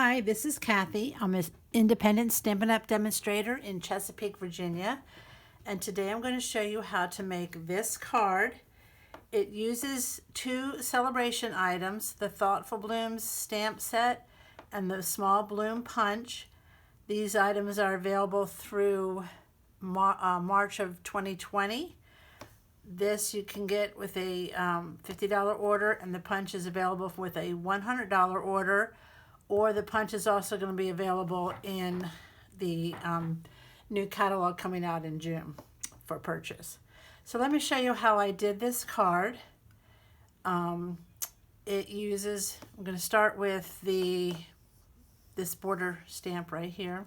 Hi, this is Kathy. I'm an independent Stampin' Up! Demonstrator in Chesapeake, Virginia. And today I'm going to show you how to make this card. It uses two celebration items, the Thoughtful Blooms stamp set and the Small Bloom punch. These items are available through March of 2020. This you can get with a $50 order, and the punch is available with a $100 order, or the punch is also going to be available in the new catalog coming out in June for purchase. So let me show you how I did this card. It uses, I'm going to start with this border stamp right here,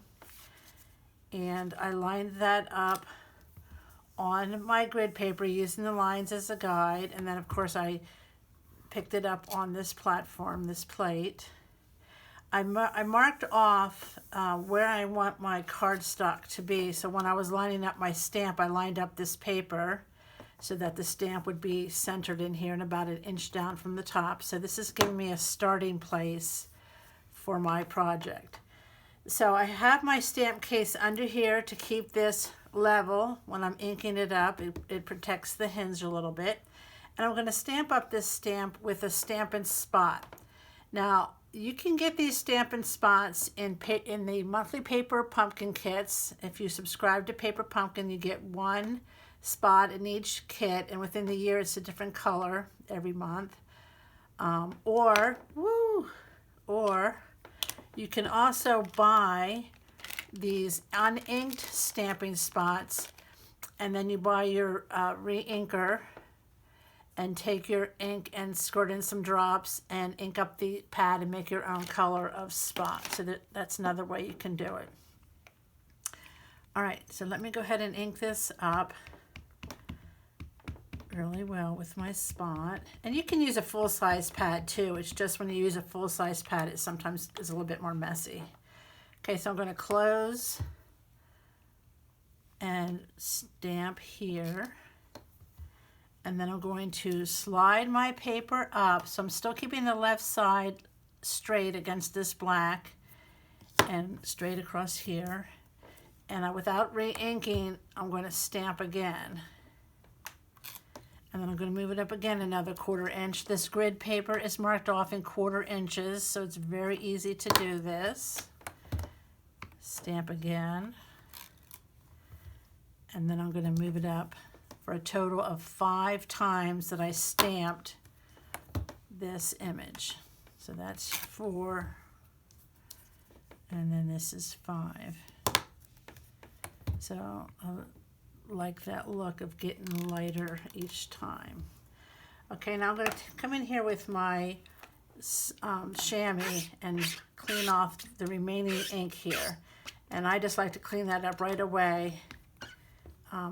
and I lined that up on my grid paper using the lines as a guide, and then of course I picked it up on this platform, this plate. I marked off where I want my cardstock to be, so when I was lining up my stamp, I lined up this paper so that the stamp would be centered in here and about an inch down from the top. So this is giving me a starting place for my project. So I have my stamp case under here to keep this level when I'm inking it up. It protects the hinge a little bit. And I'm going to stamp up this stamp with a Stampin' Spot. Now, you can get these Stampin' Spots in the monthly paper pumpkin kits. If you subscribe to Paper Pumpkin, you get one spot in each kit, and within the year it's a different color every month. Or you can also buy these uninked stamping spots, and then you buy your re-inker and take your ink and squirt in some drops and ink up the pad and make your own color of spot. So that's another way you can do it. All right, so let me go ahead and ink this up really well with my spot. And you can use a full-size pad too. It's just when you use a full-size pad, it sometimes is a little bit more messy. Okay, so I'm going to close and stamp here. And then I'm going to slide my paper up. So I'm still keeping the left side straight against this black and straight across here. And without re-inking, I'm going to stamp again. And then I'm going to move it up again another 1/4 inch. This grid paper is marked off in 1/4 inches, so it's very easy to do this. Stamp again. And then I'm going to move it up for a total of 5 times that I stamped this image. So that's 4, and then this is 5. So I like that look of getting lighter each time. Okay, now I'm going to come in here with my chamois and clean off the remaining ink here. And I just like to clean that up right away.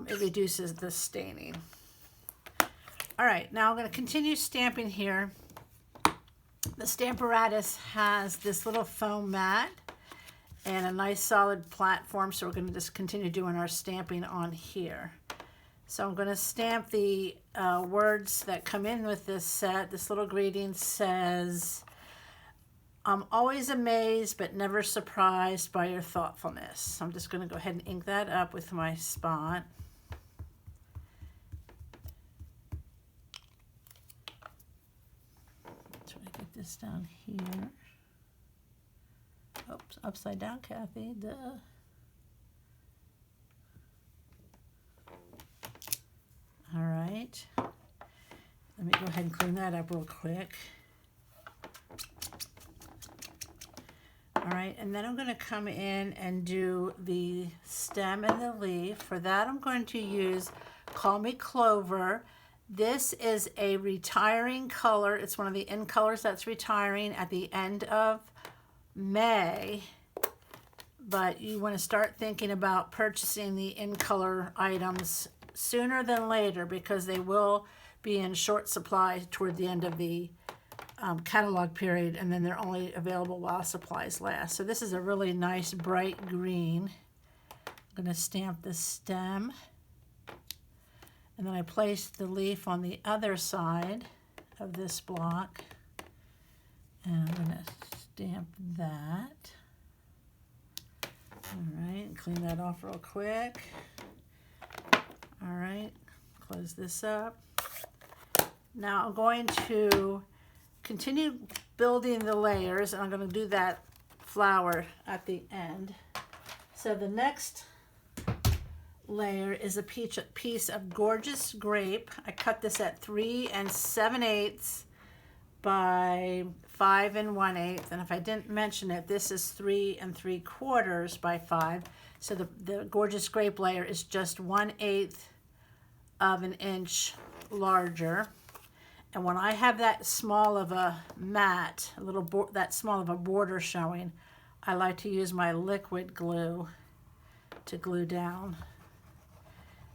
It reduces the staining. All right, now I'm going to continue stamping here. The Stamparatus has this little foam mat and a nice solid platform, so we're going to just continue doing our stamping on here. So I'm going to stamp the words that come in with this set. This little greeting says, "I'm always amazed but never surprised by your thoughtfulness." So I'm just going to go ahead and ink that up with my spot. Try to get this down here. Oops, upside down, Kathy. Duh. All right. Let me go ahead and clean that up real quick. All right, and then I'm going to come in and do the stem and the leaf. For that, I'm going to use Call Me Clover. This is a retiring color. It's one of the end colors that's retiring at the end of May, but you want to start thinking about purchasing the in color items sooner than later, because they will be in short supply toward the end of the catalog period, and then they're only available while supplies last. So this is a really nice bright green. I'm going to stamp the stem, and then I place the leaf on the other side of this block, and I'm going to stamp that. All right, clean that off real quick. All right, close this up. Now I'm going to continue building the layers, and I'm going to do that flower at the end. So the next layer is a piece of gorgeous grape. I cut this at 3 7/8 by 5 1/8, and if I didn't mention it, this is 3 3/4 by 5. So the gorgeous grape layer is just 1/8 of an inch larger. And when I have that small of a mat, that small of a border showing, I like to use my liquid glue to glue down.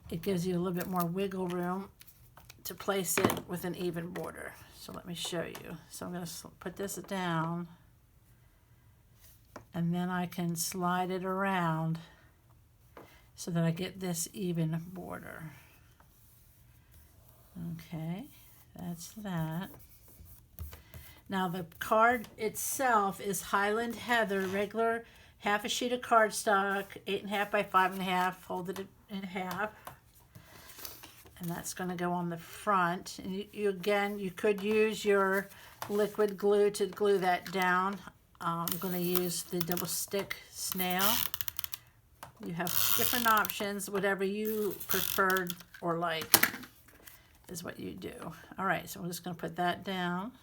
It gives you a little bit more wiggle room to place it with an even border. So let me show you. So I'm going to put this down, and then I can slide it around so that I get this even border. Okay, that's that. Now the card itself is Highland Heather, regular, half a sheet of cardstock, 8 1/2 by 5 1/2, folded in half. And that's going to go on the front. And you could use your liquid glue to glue that down. I'm going to use the double stick snail. You have different options. Whatever you preferred or like is what you do. All right, so I'm just going to put that down.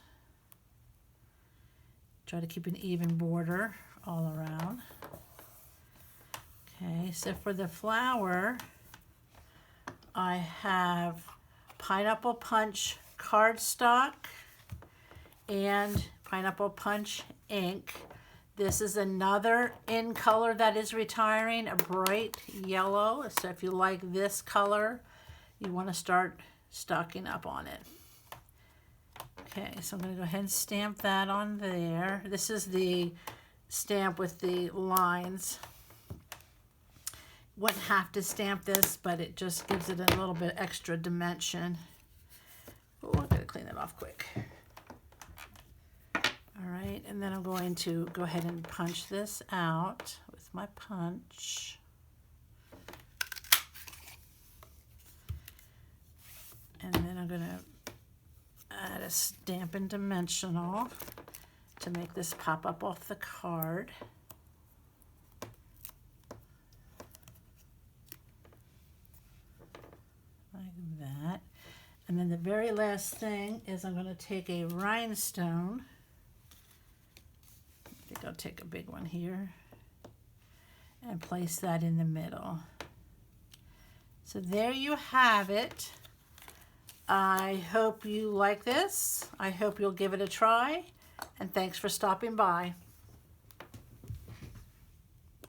Try to keep an even border all around. Okay, so for the flower, I have Pineapple Punch cardstock and Pineapple Punch ink. This is another in color that is retiring, a bright yellow. So if you like this color, you want to start stocking up on it. Okay, so I'm going to go ahead and stamp that on there. This is the stamp with the lines. Wouldn't have to stamp this, but it just gives it a little bit extra dimension. Oh, I'm going to clean that off quick. All right, and then I'm going to go ahead and punch this out with my punch. And then I'm going to add a Stampin' Dimensional to make this pop up off the card. Like that. And then the very last thing is I'm going to take a rhinestone. I think I'll take a big one here and place that in the middle. So there you have it. I hope you like this. I hope you'll give it a try, and thanks for stopping by.